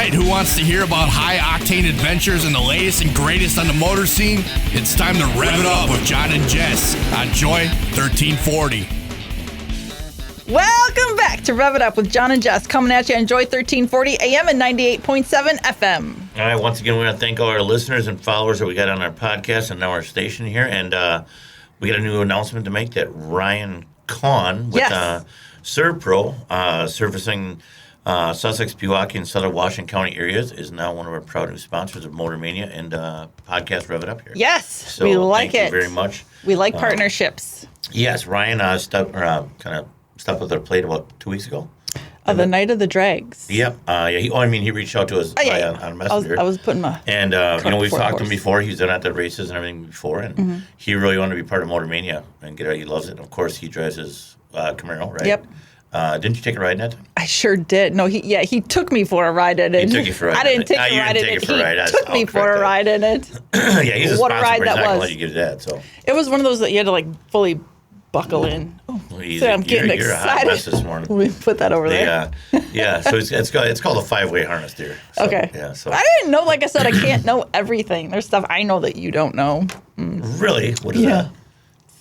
right, who wants to hear about high-octane adventures and the latest and greatest on the motor scene? It's time to rev it up with John and Jess on Joy 1340. Welcome back to Rev It Up with John and Jess, coming at you on Joy 1340 AM and 98.7 FM. All right, once again, we want to thank all our listeners and followers that we got on our podcast and now our station here. And we got a new announcement to make that Ryan Kahn with ServPro, servicing Sussex, Pewaukee, and Southern Washington County areas, is now one of our proud new sponsors of Motor Mania and podcast Rev It Up here. Yes, so we like thank it. you very much. We like partnerships. Yes, Ryan stepped with our plate about 2 weeks ago. The night of the drags. Yep. He reached out to us on Messenger. I was putting my... And, we've talked to him before. He's done at the races and everything before. And he really wanted to be part of Motor Mania and get out. He loves it. And, of course, he drives his Camaro, right? Yep. Didn't you take a ride in that? I sure did. No, he took me for a ride in it. He took you for a ride. I didn't take a ride in it. He took me for a ride in it. Yeah, he's a what a sponsor, ride but he's that not going to was. let you get that. So. It was one of those that you had to, fully buckle in. Oh, Easy. so I'm getting you're excited. A hot mess this morning. Let me put that over there. Yeah. So it's called a 5-way harness deer. So, okay. Yeah. So I didn't know. Like I said, I can't know everything. There's stuff I know that you don't know. Really, what is that?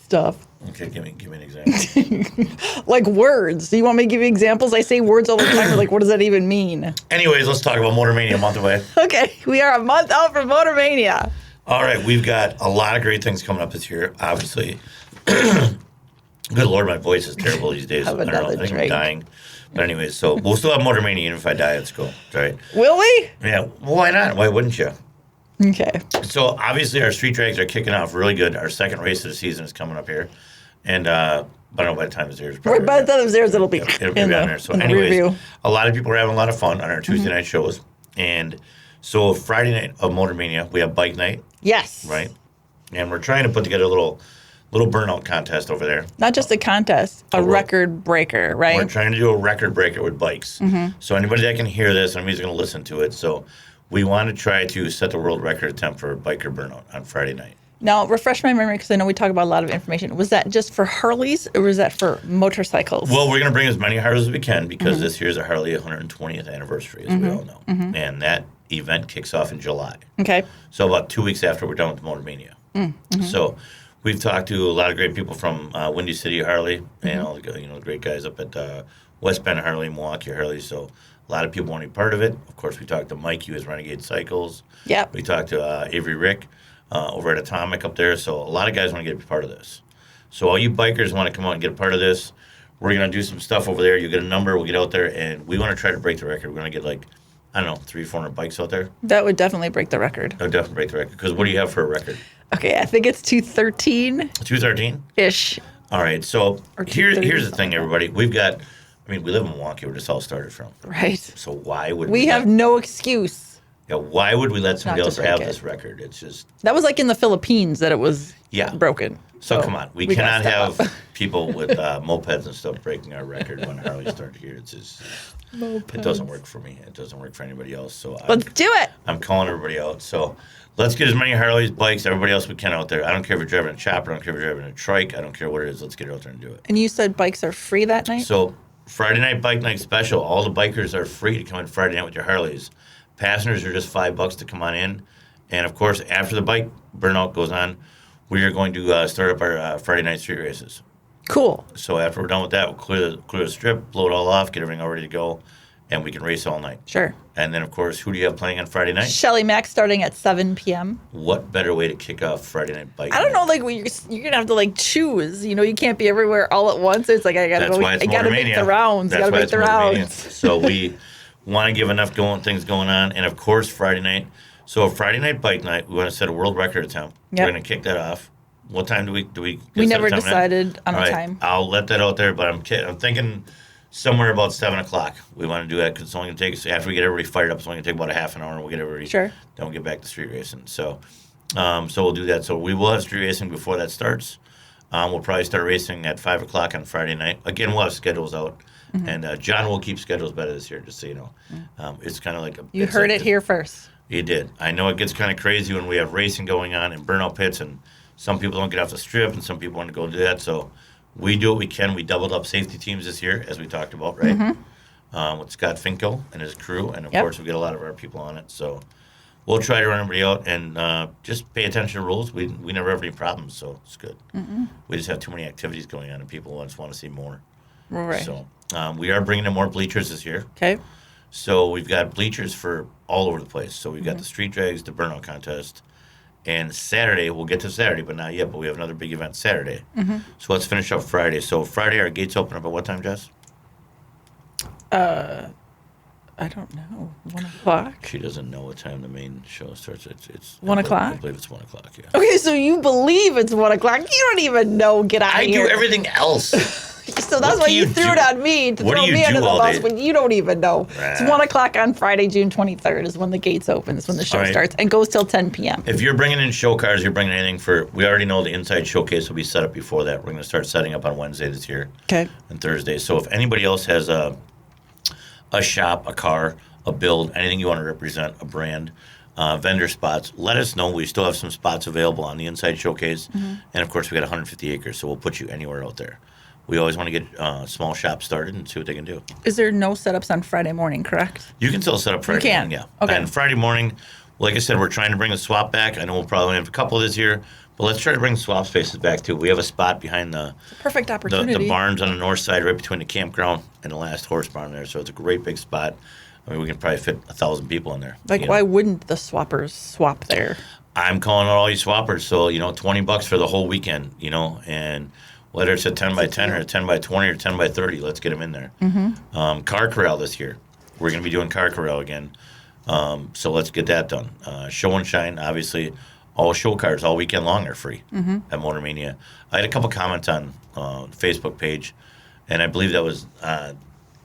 Stuff. Okay, give me an example. Like words. Do you want me to give you examples? I say words all the time. Like, what does that even mean? Anyways, let's talk about Motor Mania a month away. Okay, we are a month out from Motor Mania. All right, we've got a lot of great things coming up this year. Obviously, good Lord, my voice is terrible these days. I don't know. I think I'm dying. But anyways, so we'll still have Motor Mania even if I die. It's cool, right? Will we? Yeah. Well, why not? Why wouldn't you? Okay. So obviously our street drags are kicking off really good. Our second race of the season is coming up here, and I don't know by the time it's theirs. By the time it's theirs, it'll be down there. So anyways, a lot of people are having a lot of fun on our Tuesday night shows, and so Friday night of Motor Mania we have bike night. Yes. Right, and we're trying to put together a little burnout contest over there. Not just a contest, a record breaker, right? We're trying to do a record breaker with bikes. So anybody that can hear this, anybody's going to listen to it. So we want to try to set the world record attempt for biker burnout on Friday night. Now, refresh my memory because I know we talk about a lot of information. Was that just for Harleys or was that for motorcycles? Well, we're going to bring as many Harleys as we can because this year's a Harley 120th anniversary, as we all know. And that event kicks off in July. Okay. So about 2 weeks after we're done with Motor Mania. So we've talked to a lot of great people from Windy City Harley and all the great guys up at West Bend Harley, Milwaukee Harley. So a lot of people want to be part of it. Of course, we talked to Mike. He was Renegade Cycles. Yep. We talked to Avery Rick over at Atomic up there. So a lot of guys want to get a part of this. So all you bikers want to come out and get a part of this. We're going to do some stuff over there. You get a number. We'll get out there, and we want to try to break the record. We're going to get 300-400 bikes out there. That would definitely break the record. That would definitely break the record. Because what do you have for a record? Okay, I think it's 213. 213-ish. All right. So here's the thing, everybody. We live in Milwaukee, where this all started from. Right. So why would we have no excuse? Yeah, why would we let somebody else have it. this record? It's just... That was like in the Philippines that it was broken. So come on. We cannot have people with mopeds and stuff breaking our record when Harley started here. It's just... It doesn't work for me. It doesn't work for anybody else. So let's do it. I'm calling everybody out. So let's get as many Harleys, bikes, everybody else we can out there. I don't care if you're driving a chopper. I don't care if you're driving a trike. I don't care what it is. Let's get out there and do it. And you said bikes are free that night? So Friday night bike night special. All the bikers are free to come in Friday night with your Harleys. Passengers are just $5 to come on in. And, of course, after the bike burnout goes on, we are going to start up our Friday night street races. Cool. So after we're done with that, we'll clear the strip, blow it all off, get everything all ready to go, and we can race all night. Sure. And then, of course, who do you have playing on Friday night? Shelly Mack starting at 7 p.m. What better way to kick off Friday night bike I don't night? know, you're going to have to, choose. You can't be everywhere all at once. It's like, I got to go. I got to make the rounds. That's why it's Motor Mania. rounds. So we want to give enough things going on. And, of course, Friday night. So Friday night bike night, we want to set a world record attempt. Yep. We're going to kick that off. What time do we We never decided on a right. time. I'll let that out there, but I'm thinking somewhere about 7 o'clock. We want to do that because it's only going to take us, after we get everybody fired up, it's only going to take about a half an hour and we'll get everybody. Sure. Then we'll get back to street racing. So we'll do that. So we will have street racing before that starts. We'll probably start racing at 5 o'clock on Friday night. Again, we'll have schedules out. And John will keep schedules better this year, just so you know. It's kind of like You heard it here first. You did. I know it gets kind of crazy when we have racing going on and burnout pits, and some people don't get off the strip, and some people want to go do that. So we do what we can. We doubled up safety teams this year, as we talked about, right? with Scott Finkel and his crew, and of course we get a lot of our people on it. So we'll try to run everybody out and just pay attention to rules. We never have any problems, so it's good. We just have too many activities going on, and people just want to see more. Right. So we are bringing in more bleachers this year. Okay. So we've got bleachers for all over the place. So we've got the street drags, the burnout contest, and Saturday, we'll get to Saturday, but not yet, but we have another big event Saturday. So let's finish up Friday. So Friday, our gates open up at what time, Jess? I don't know. 1 o'clock? She doesn't know what time the main show starts. It's 1 o'clock? I believe it's 1 o'clock, yeah. Okay, so you believe it's 1 o'clock. You don't even know. Get out of here. I do everything else. So that's why you threw it on me to throw me under the bus when you don't even know. It's 1 o'clock on Friday, June 23rd is when the gates open. It's when the show starts and goes till 10 p.m. If you're bringing in show cars, you're bringing anything we already know the inside showcase will be set up before that. We're going to start setting up on Wednesday this year. Okay. And Thursday. So if anybody else has a shop, a car, a build, anything you want to represent, a brand, vendor spots, let us know. We still have some spots available on the inside showcase. And of course, we got 150 acres, so we'll put you anywhere out there. We always want to get small shops started and see what they can do. Is there no setups on Friday morning, correct? You can still set up Friday morning, yeah. Okay. And Friday morning, like I said, we're trying to bring the swap back. I know we'll probably have a couple this year, but let's try to bring the swap spaces back too. We have a spot behind the perfect opportunity. The barns on the north side, right between the campground and the last horse barn there. So it's a great big spot. I mean, we can probably fit 1,000 people in there. Like, why wouldn't the swappers swap there? I'm calling out all you swappers. So, $20 for the whole weekend, and whether it's a 10 by 10 or a 10 by 20 or 10 by 30, let's get them in there. Car corral this year. We're going to be doing car corral again. So let's get that done. Show and shine, obviously, all show cars all weekend long are free at Motor Mania. I had a couple comments on the Facebook page, and I believe that was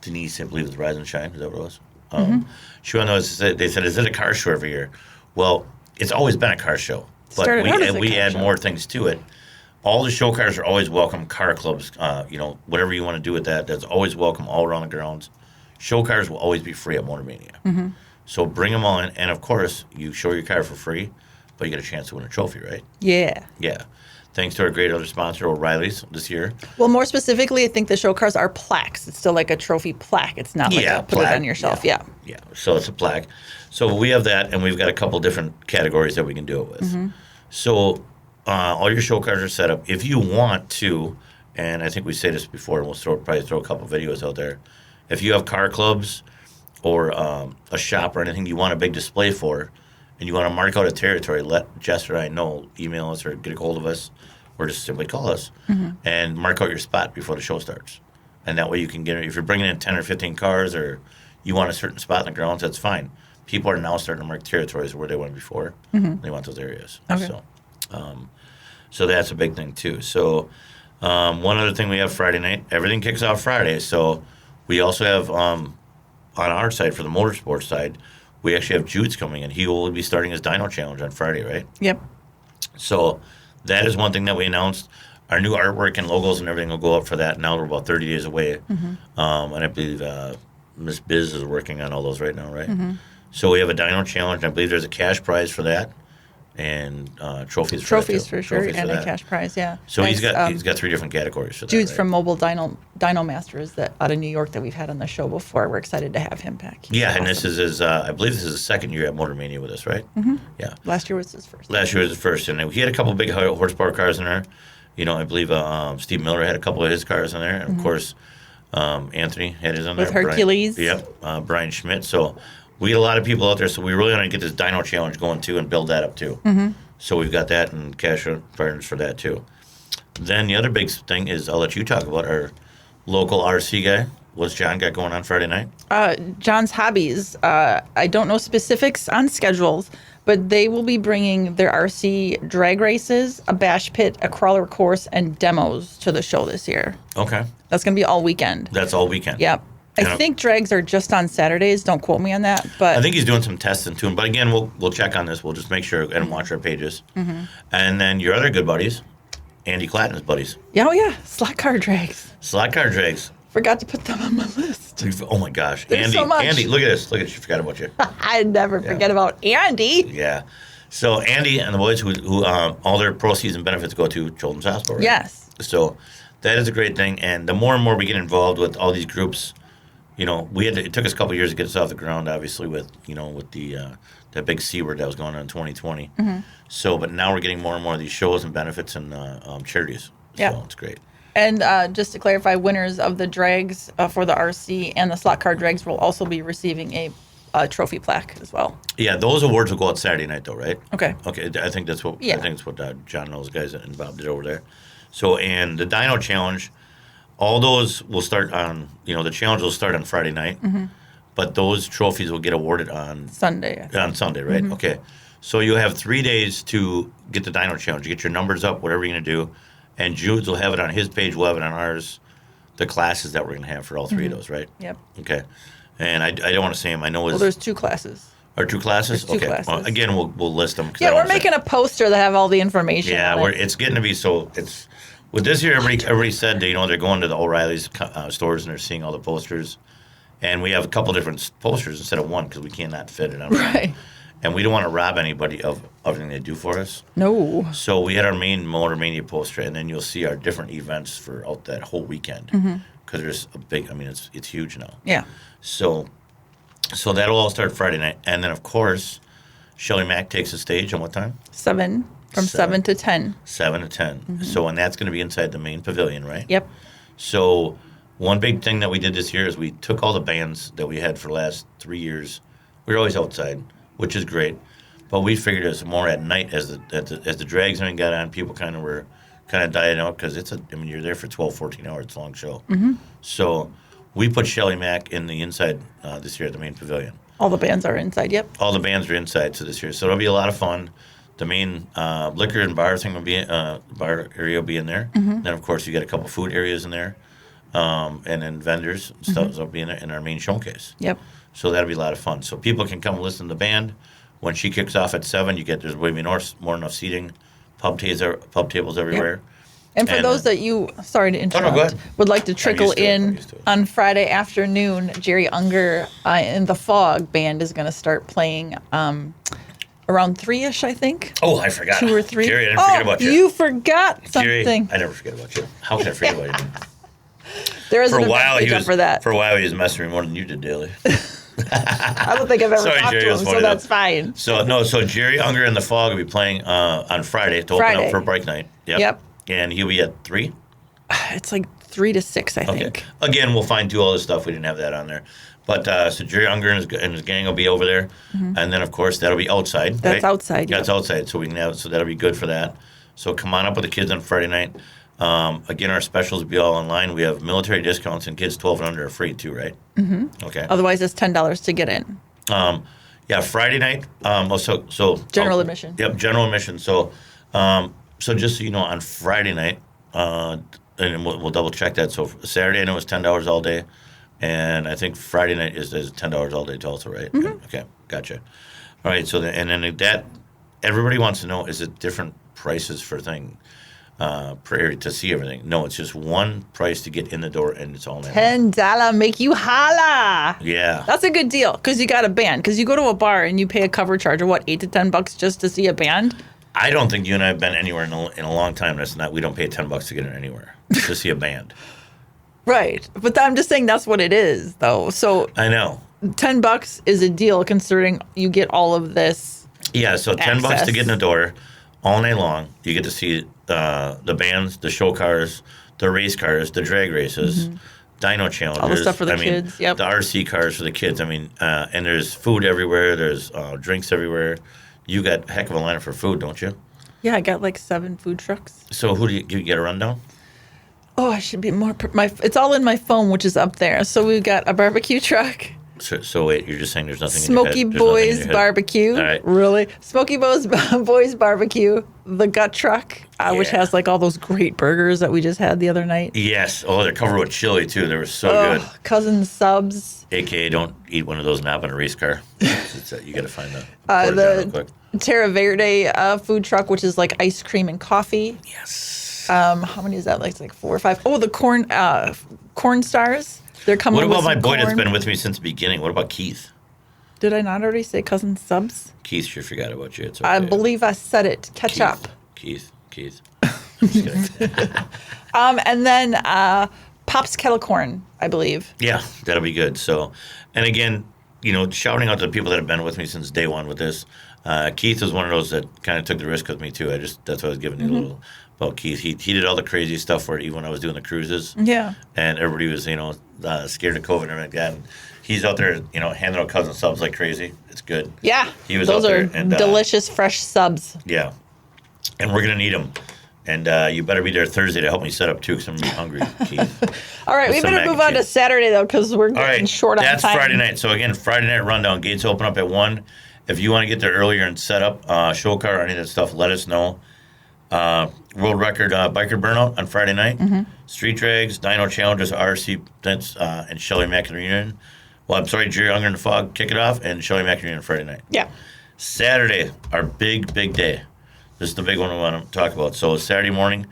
Denise, I believe it was Rise and Shine. Is that what it was? She wanted to know, they said, is it a car show every year? Well, it's always been a car show, but we add more things to it. All the show cars are always welcome. Car clubs, whatever you want to do with that, that's always welcome all around the grounds. Show cars will always be free at Motor Mania. So bring them all in, and of course, you show your car for free, but you get a chance to win a trophy, right? Yeah. Yeah. Thanks to our great other sponsor, O'Reilly's, this year. Well, more specifically, I think the show cars are plaques. It's still like a trophy plaque. It's not like put it on your shelf. Yeah. So it's a plaque. So we have that, and we've got a couple different categories that we can do it with. So all your show cars are set up. If you want to, and I think we say this before, and we'll probably throw a couple videos out there. If you have car clubs or a shop or anything you want a big display for, and you want to mark out a territory, let Jess or I know. Email us or get a hold of us, or just simply call us and mark out your spot before the show starts. And that way you can get it. If you're bringing in 10 or 15 cars or you want a certain spot in the grounds, that's fine. People are now starting to mark territories where they went before. They want those areas. Okay. So that's a big thing too. So one other thing we have Friday night, everything kicks off Friday. So we also have on our side, for the motorsports side, we actually have Jude's coming in. He will be starting his Dyno Challenge on Friday, right? Yep. So that is one thing that we announced. Our new artwork and logos and everything will go up for that. Now we're about 30 days away. And I believe Miss Biz is working on all those right now, right? So we have a Dyno Challenge. I believe there's a cash prize for that. And trophies for that, for sure, and a cash prize, yeah. So he's got 3 different categories for that. Jude's from Mobile Dyno Masters out of New York that we've had on the show before. We're excited to have him back. He's awesome. And this is his, I believe this is his second year at Motor Mania with us, right? Yeah. Last year was his first. And he had a couple big horsepower cars in there. I believe Steve Miller had a couple of his cars in there, and of course Anthony had his in there. With Hercules. Brian Schmidt. So we get a lot of people out there, so we really want to get this Dyno Challenge going too and build that up too. So we've got that and cash partners for that too. Then the other big thing is, I'll let you talk about our local RC guy. What's John got going on Friday night? John's Hobbies. I don't know specifics on schedules, but they will be bringing their RC drag races, a bash pit, a crawler course, and demos to the show this year. Okay. That's going to be all weekend. That's all weekend. Yep. I think drags are just on Saturdays. Don't quote me on that, but I think he's doing some testing too. But again, we'll check on this. We'll just make sure and watch our pages. And then your other good buddies, Andy Clatton's buddies. Oh yeah, slot car drags. Slot car drags. Forgot to put them on my list. Oh my gosh, There's Andy! So much. Andy, look at this. Look at you. Forgot about you. I never forget about Andy. Yeah. So Andy and the boys who all their proceeds and benefits go to Children's Hospital. Right? Yes. So that is a great thing, and the more and more we get involved with all these groups, it took us a couple years to get us off the ground, obviously, with the that big C word that was going on in 2020. So, but now we're getting more and more of these shows and benefits and charities. Yeah. So it's great. And just to clarify, winners of the drags for the RC and the slot car drags will also be receiving a trophy plaque as well. Yeah, those awards will go out Saturday night, though, right? Okay. Okay, I think that's what Yeah. John and those guys and Bob did over there. So, and the Dino Challenge, all those will start on, the challenge will start on Friday night, but those trophies will get awarded on Sunday. Sunday, right? Okay. So you have 3 days to get the Dino Challenge, get your numbers up, whatever you're going to do, and Jude's will have it on his page, we'll have it on ours, the classes that we're going to have for all three of those, right? Yep. Okay. And I don't want to say them. I know Well, there's 2 classes. Or 2 classes? There's two okay. classes. Well, again, we'll list them. Yeah, we're making a poster that have all the information. Yeah, on it. it's getting to be so. It's with this year. Everybody said that, they're going to the O'Reilly's stores and they're seeing all the posters, and we have a couple different posters instead of one because we cannot fit it on. Right. And we don't want to rob anybody of everything they do for us. No. So we had our main Motor Mania poster, and then you'll see our different events for out that whole weekend because there's a big. I mean, it's huge now. Yeah. So that'll all start Friday night, and then of course, Shelly Mack takes the stage on what time? 7 from 7 to 10. 7 to 10. So, and that's going to be inside the main pavilion, right? Yep. So, one big thing that we did this year is we took all the bands that we had for the last 3 years. We were always outside, which is great, but we figured it was more at night as the drags got on. People kind of were dying out because you're there for 12, 14 hours. It's a long show. So, we put Shelly Mack in the inside this year at the main pavilion. All the bands are inside. Yep. All the bands are inside this year, so it'll be a lot of fun. The main liquor and bar thing will be bar area will be in there. Then of course you got a couple food areas in there, and then vendors and stuff will be in our main showcase. Yep. So that'll be a lot of fun. So people can come listen to the band. When she kicks off at 7, there's way more enough seating, pub tables everywhere. And for And, those that sorry to interrupt, go ahead. would like to trickle used to it, I'm in used to it. on Friday afternoon, Jerry Unger and the Fog Band is going to start playing around 3-ish, I think. Oh, I forgot. 2 or 3. Jerry, I didn't forget about you. You forgot Jerry, something. I never forget about you. How can I forget about you? There is For an a while event page up for that. For a while he was messing with me more than you did, daily. I don't think I've ever Sorry, talked Jerry, to that's him, funny, so though. that's fine. So Jerry Unger and the Fog will be playing on Friday to open Friday. up for Break Night. Yep. And he'll be at 3. It's like 3 to 6, I think. Okay. Again, we'll fine-tune all this stuff. We didn't have that on there. But so Jerry Unger and his gang will be over there. And then, of course, that'll be outside. That's right? outside, That's yep. outside. So that'll be good for that. So come on up with the kids on Friday night. Again, our specials will be all online. We have military discounts, and kids 12 and under are free too, right? Mm-hmm. Okay. Otherwise, it's $10 to get in. Yeah, Friday night. General admission. Yep, general admission. So just so you know, on Friday night, and we'll double check that. So Saturday, I know it's $10 all day, and I think Friday night is $10 all day also, right? Mm-hmm. Okay, gotcha. All right. So and then that everybody wants to know, is it different prices for thing per area to see everything? No, it's just one price to get in the door, and it's all night long. $10 make you holla. Yeah. That's a good deal because you got a band. Because you go to a bar and you pay a cover charge of $8 to $10 just to see a band. I don't think you and I have been anywhere in a long time. We don't pay $10 to get in anywhere to see a band. Right, but I'm just saying that's what it is, though. So I know. $10 is a deal considering you get all of this. Yeah, so $10 access. to get in the door all night long. You get to see the bands, the show cars, the race cars, the drag races, dyno challenges. All the stuff for the kids, yep. The RC cars for the kids. And there's food everywhere. There's drinks everywhere. You got a heck of a lineup for food, don't you? Yeah, I got like 7 food trucks. So who do you get a rundown? Oh, I should be more. It's all in my phone, which is up there. So we've got a barbecue truck. So wait, you're just saying there's nothing Smoky in your head? There's nothing in Boys your head? Barbecue. All right. Really? Smoky Boys Barbecue. The Gut Truck, which Yeah. has like all those great burgers that we just had the other night. Yes. Oh, they're covered with chili, too. They were so good. Cousin Subs. AKA, don't eat one of those now in a race car. You got to find the real The quick. Terra Verde food truck, which is like ice cream and coffee. Yes. How many is that? Like 4 or 5. Oh, the corn stars. They're coming. What about with my some boy that's corn. been with me since the beginning? What about Keith? Did I not already say Cousin Subs? Keith sure forgot about you. It's okay. I believe I said it. Catch Keith. up. Keith. I'm just kidding. And then Pops Kettle Corn, I believe. Yeah, that'll be good. So, and again, shouting out to the people that have been with me since day one with this. Keith was one of those that kind of took the risk with me too. That's why I was giving you a little about Keith. He did all the crazy stuff for it, even when I was doing the cruises. Yeah. And everybody was, scared of COVID and everything like that. And he's out there, handing out cousin subs like crazy. It's good. Yeah. He was Those out are there and, delicious, fresh subs. Yeah. And we're going to need them. And you better be there Thursday to help me set up too, because I'm going to be hungry, Keith. All right, we better move on to Saturday, though, because we're getting short on time. That's Friday night. So, again, Friday night rundown. Gates open up at 1. If you want to get there earlier and set up show car or any of that stuff, let us know. World record biker burnout on Friday night. Street drags, Dino Challengers, RC events, and Shelly Mack reunion. Well, I'm sorry, Jerry Unger and the Fog kick it off, and Shelly Mack reunion Friday night. Yeah. Saturday, our big day. This is the big one we want to talk about. So Saturday morning,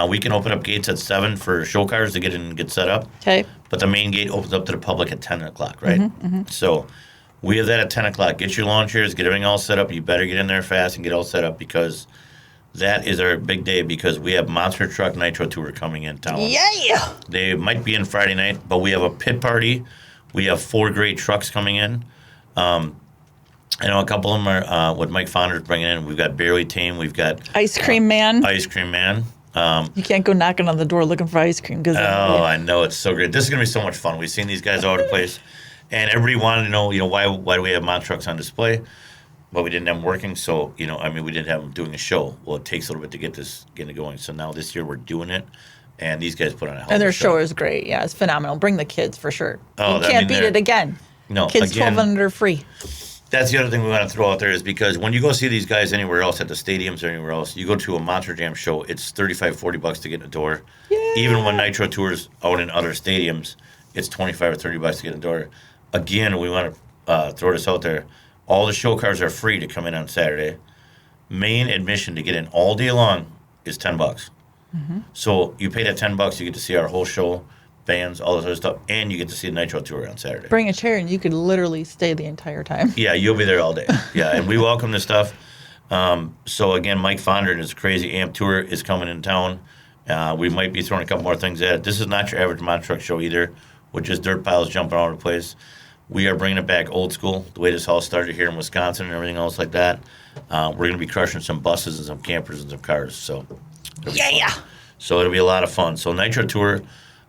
we can open up gates at 7 for show cars to get in and get set up. Okay. But the main gate opens up to the public at 10 o'clock, right? So we have that at 10 o'clock. Get your lawn chairs, get everything all set up. You better get in there fast and get all set up, because that is our big day, because we have Monster Truck Nitro Tour coming in town. Yeah. They might be in Friday night, but we have a pit party. We have 4 great trucks coming in. I know a couple of them are what Mike Fonder's bringing in. We've got Barely Tame. We've got Ice Cream Man. Ice Cream Man. You can't go knocking on the door looking for ice cream. I know. It's so great. This is going to be so much fun. We've seen these guys all over the place. And everybody wanted to know, why do we have monster trucks on display? Well, we didn't have them working. So, we didn't have them doing a show. Well, it takes a little bit to get it going. So now this year we're doing it. And these guys put on a hell of a show. And their show is great. Yeah, it's phenomenal. Bring the kids for sure. Oh, you can't beat it again. No, kids again, 12 and under free. That's the other thing we want to throw out there, is because when you go see these guys anywhere else, at the stadiums or anywhere else, you go to a Monster Jam show, it's $35, $40 to get in the door. Yeah. Even when Nitro Tours out in other stadiums, it's $25 or $30 to get in the door. Again, we want to throw this out there. All the show cars are free to come in on Saturday. Main admission to get in all day long is $10. So you pay that $10, you get to see our whole show, bands, all this other stuff, and you get to see the Nitro Tour on Saturday. Bring a chair and you could literally stay the entire time. Yeah, you'll be there all day. Yeah, and we welcome this stuff. So again, Mike Fonder and his crazy amp tour is coming in town. We might be throwing a couple more things at it. This is not your average monster truck show either, with just dirt piles jumping all over the place. We are bringing it back old school, the way this all started here in Wisconsin and everything else like that. We're going to be crushing some buses and some campers and some cars. So Yeah. So it'll be a lot of fun. So Nitro Tour,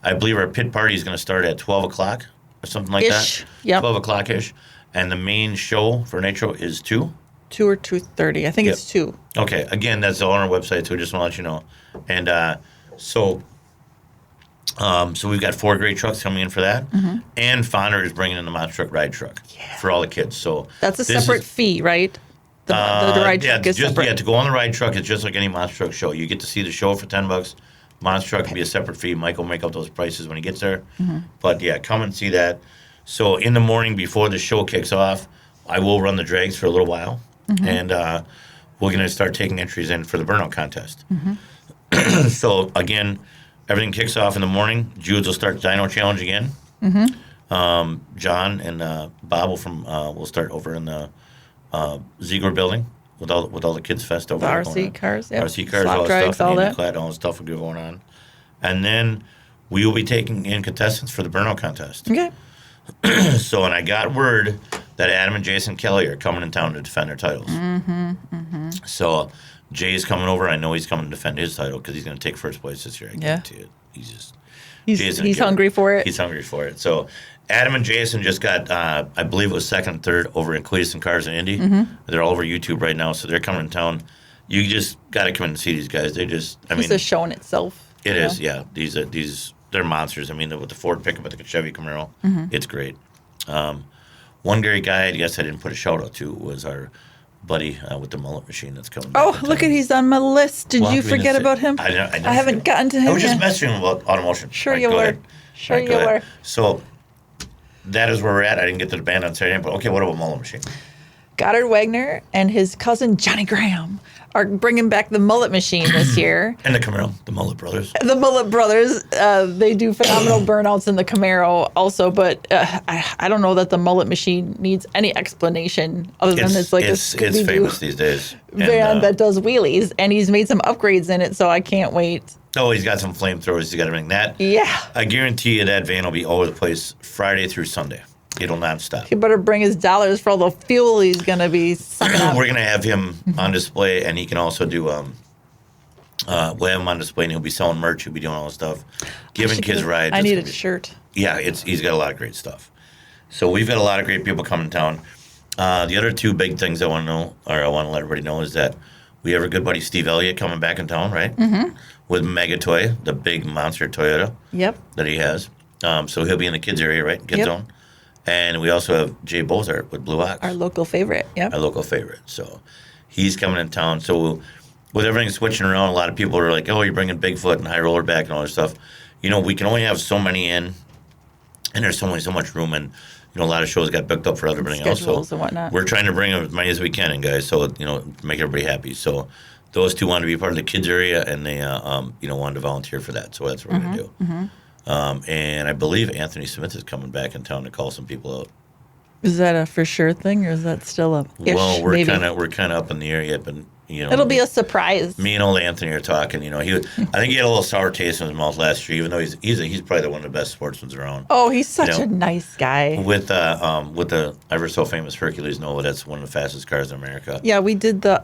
I believe our pit party is going to start at 12 o'clock or something like that. Yep. 12 o'clock-ish. And the main show for Nitro is 2? 2 or 2:30. I think it's 2. Okay. Again, that's all on our website, so we just want to let you know. And so we've got 4 great trucks coming in for that. And Fonder is bringing in the Monster Truck Ride Truck for all the kids. So that's a separate fee, right? The ride truck is separate. Yeah, to go on the ride truck, it's just like any Monster Truck show. You get to see the show for $10. Monster Truck can be a separate fee. Mike will make up those prices when he gets there. But yeah, come and see that. So in the morning before the show kicks off, I will run the drags for a little while. And we're going to start taking entries in for the burnout contest. So again, everything kicks off in the morning. Jude's will start the Dino Challenge again. John and Bob will start over in the Ziegler building with all the kids fest over there. RC cars, yeah. RC cars, Slot all drags, stuff, all and that. all the stuff will be going on. And then we will be taking in contestants for the burnout contest. Okay. So, and I got word that Adam and Jason Kelly are coming in town to defend their titles. So Jay's coming over. I know he's coming to defend his title because he's going to take first place this year. I guarantee it. He's hungry for it. He's hungry for it. So Adam and Jason just got, I believe it was second and third over in Cletus and Cars in Indy. They're all over YouTube right now, so they're coming to town. You just got to come in and see these guys. It's a show in itself. It is, yeah. They're monsters. I mean, with the Ford pickup, with the Chevy Camaro, it's great. One great guy, I guess I didn't put a shout out to, was our buddy with the mullet machine that's coming back. Oh, look at he's on my list. Did you forget about him? I haven't gotten to him I was just yet. messaging him about automotion. Sure Right, you go were. ahead. Sure Right, you go ahead. were. So that is where we're at. I didn't get to the band on Saturday, but okay, what about mullet machine? Goddard Wagner and his cousin Johnny Graham are bringing back the Mullet Machine this year. And the Camaro, the Mullet Brothers. The Mullet Brothers, they do phenomenal burnouts in the Camaro also, but I don't know that the Mullet Machine needs any explanation other than it's like it's a Scooby-Doo famous these days. van that does wheelies, and he's made some upgrades in it, so I can't wait. Oh, he's got some flamethrowers. He's got everything. That, Yeah. I guarantee you that van will be all over the place Friday through Sunday. It'll not stop. He better bring his dollars for all the fuel he's going to be sucking up. We're going to have him on display, and he can also do, we'll have him on display, and he'll be selling merch. He'll be doing all this stuff, giving kids rides. I It's need gonna a be- shirt. Yeah, he's got a lot of great stuff. So we've got a lot of great people coming to town. The other two big things I want to know, or I want to let everybody know, is that we have our good buddy Steve Elliott coming back in town, right? Mm-hmm. With Mega Toy, the big monster Toyota Yep. that he has. So he'll be in the kids area, right? Kids Yep. zone. And we also have Jay Bozart with Blue Ox, Our local favorite. Yep. our local favorite. So he's coming in town. So with everything switching around, a lot of people are like, "Oh, you're bringing Bigfoot and High Roller back and all this stuff." You know, we can only have so many in, and there's only so much room, and you know, a lot of shows got booked up for everything else. Schedules So and whatnot. we're trying to bring as many as we can in, guys. So you know, make everybody happy. So those two want to be part of the kids area, and they wanted to volunteer for that. So that's what we're gonna do. And I believe Anthony Smith is coming back in town to call some people out. Is that a for sure thing, or is that still a ish, Well, we're maybe? kind of up in the air yet, but you know, It'll be a surprise. me and old Anthony are talking. You know, I think he had a little sour taste in his mouth last year, even though he's probably one of the best sportsmen around. Oh, he's such You know, a nice guy. With the ever so famous Hercules Nova, that's one of the fastest cars in America. Yeah, we did the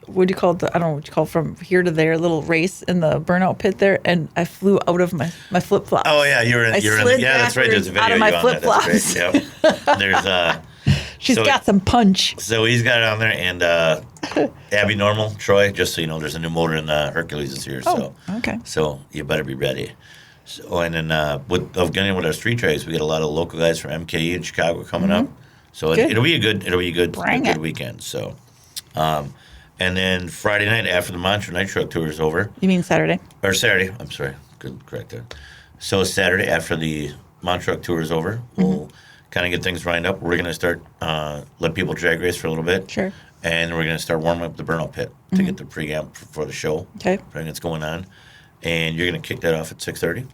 what do you call it? I don't know what you call it, from here to there, little race in the burnout pit there, and I flew out of my flip flops. Oh yeah, you're in. slid Yeah, that's right. There's a video backwards out of of you my on that. That's great. Yep. There's She's so- got some punch. So he's got it on there, and Abby Normal, Troy. Just so you know, there's a new motor in the Hercules this year. So okay. So you better be ready. So and then with our street race, we get a lot of local guys from MKE in Chicago coming up. So Good. it'll be a good Bring it. weekend. So, and then Friday night after the Monster Night Truck Tour is over, You mean Saturday? or Saturday. I'm sorry, good correct there. So Saturday after the Monster Truck Tour is over, we'll kind of get things lined up. We're gonna start let people drag race for a little bit. Sure. And we're gonna start warming up the burnout pit to get the pregame for the show. Okay. Everything that's going on, and you're gonna kick that off at 6:30.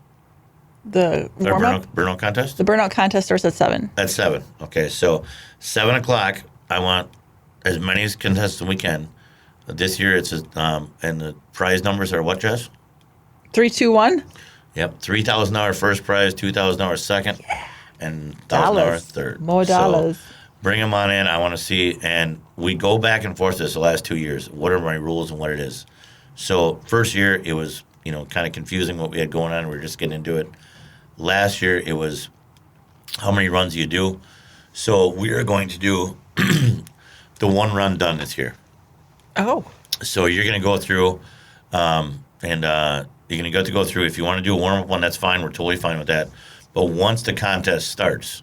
The Our warm up. burnout contest. The burnout contest starts at 7. At 7. Okay, so 7 o'clock. I want as many as contestants as we can. This year it's and the prize numbers are what, Jess? 3, 2, 1. Yep, $3,000 first prize, $2,000 second, and $1,000 third. More dollars. So bring them on in. I want to see, and we go back and forth this the last 2 years. What are my rules and what it is? So first year it was kind of confusing what we had going on. We were just getting into it. Last year it was how many runs do you do? So we are going to do the one run done this year. Oh. So you're going to go through, and you're going to go through. If you want to do a warm-up one, that's fine. We're totally fine with that. But once the contest starts,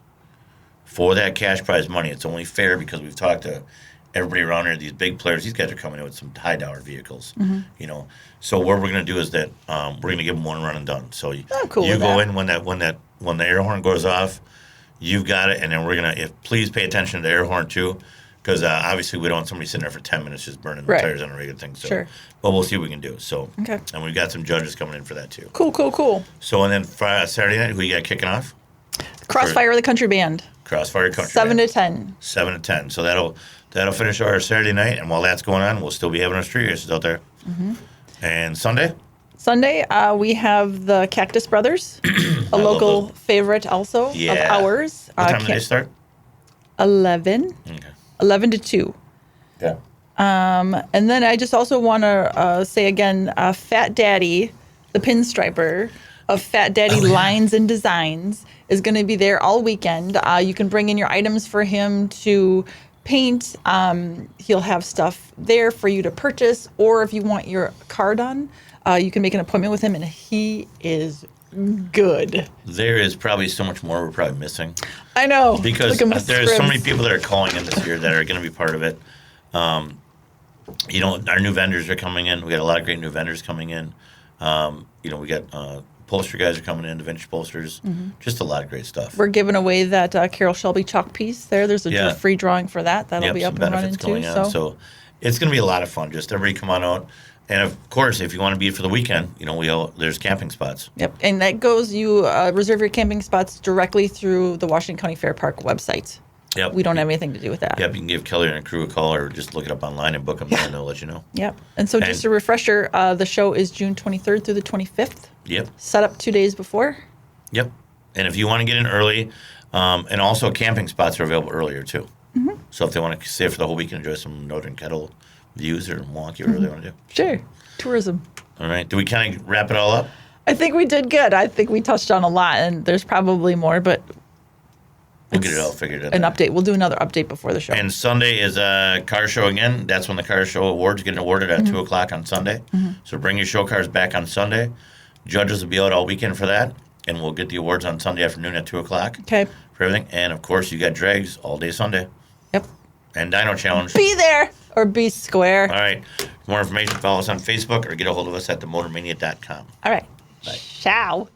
for that cash prize money, it's only fair because we've talked to everybody around here, these big players. These guys are coming in with some high-dollar vehicles, So what we're going to do is that we're going to give them one run and done. So you cool with go that. in when the air horn goes off, you've got it, and then we're going to please pay attention to the air horn too. Because obviously we don't want somebody sitting there for 10 minutes just burning the Right. tires on a regular thing. So, Sure. But we'll see what we can do. So, Okay. And we've got some judges coming in for that too. Cool. So and then Saturday night, who you got kicking off? Crossfire the Country Band. Crossfire Country. 7 Band. to 10. 7 to 10. So that'll finish our Saturday night. And while that's going on, we'll still be having our street races out there. And Sunday, Sunday, we have the Cactus Brothers, a love local those. favorite also Yeah. of ours. what time do they start? 11. Okay. 11 to 2. Yeah. And then I just also want to say again, Fat Daddy, the pinstriper of Fat Daddy Lines and Designs, is going to be there all weekend. You can bring in your items for him to paint. He'll have stuff there for you to purchase, or if you want your car done, you can make an appointment with him, and he is good. There is probably so much more we're probably missing. I know. Because Look at my there's so scribs. many people that are calling in this year that are going to be part of it. Our new vendors are coming in. We got a lot of great new vendors coming in. We got Poster guys are coming in, the vintage posters. Just a lot of great stuff. We're giving away that Carol Shelby chalk piece there. There's a Yeah. free drawing for that. That'll Yep, be some up and running benefits too. going on. So it's going to be a lot of fun. Just everybody come on out. And of course, if you want to be for the weekend, there's camping spots. Yep. And that goes, you reserve your camping spots directly through the Washington County Fair Park website. Yep. We don't have anything to do with that. Yep, you can give Kelly and her crew a call or just look it up online and book them, and they'll let you know. Yep. And so just a refresher, the show is June 23rd through the 25th. Yep. Set up 2 days before. Yep. And if you want to get in early, and also camping spots are available earlier too. So if they want to stay for the whole week and enjoy some Northern Kettle views or Milwaukee, whatever they want to do. Sure. Tourism. All right. Do we kind of wrap it all up? I think we did good. I think we touched on a lot, and there's probably more, but We'll get it all figured out. an update. We'll do another update before the show. And Sunday is a car show again. That's when the car show awards get awarded at 2 o'clock on Sunday. So bring your show cars back on Sunday. Judges will be out all weekend for that. And we'll get the awards on Sunday afternoon at 2 o'clock Okay. for everything. And, of course, you got drags all day Sunday. Yep. And Dino Challenge. Be there or be square. All right. For more information, follow us on Facebook or get a hold of us at themotormania.com. All right. Bye. Ciao.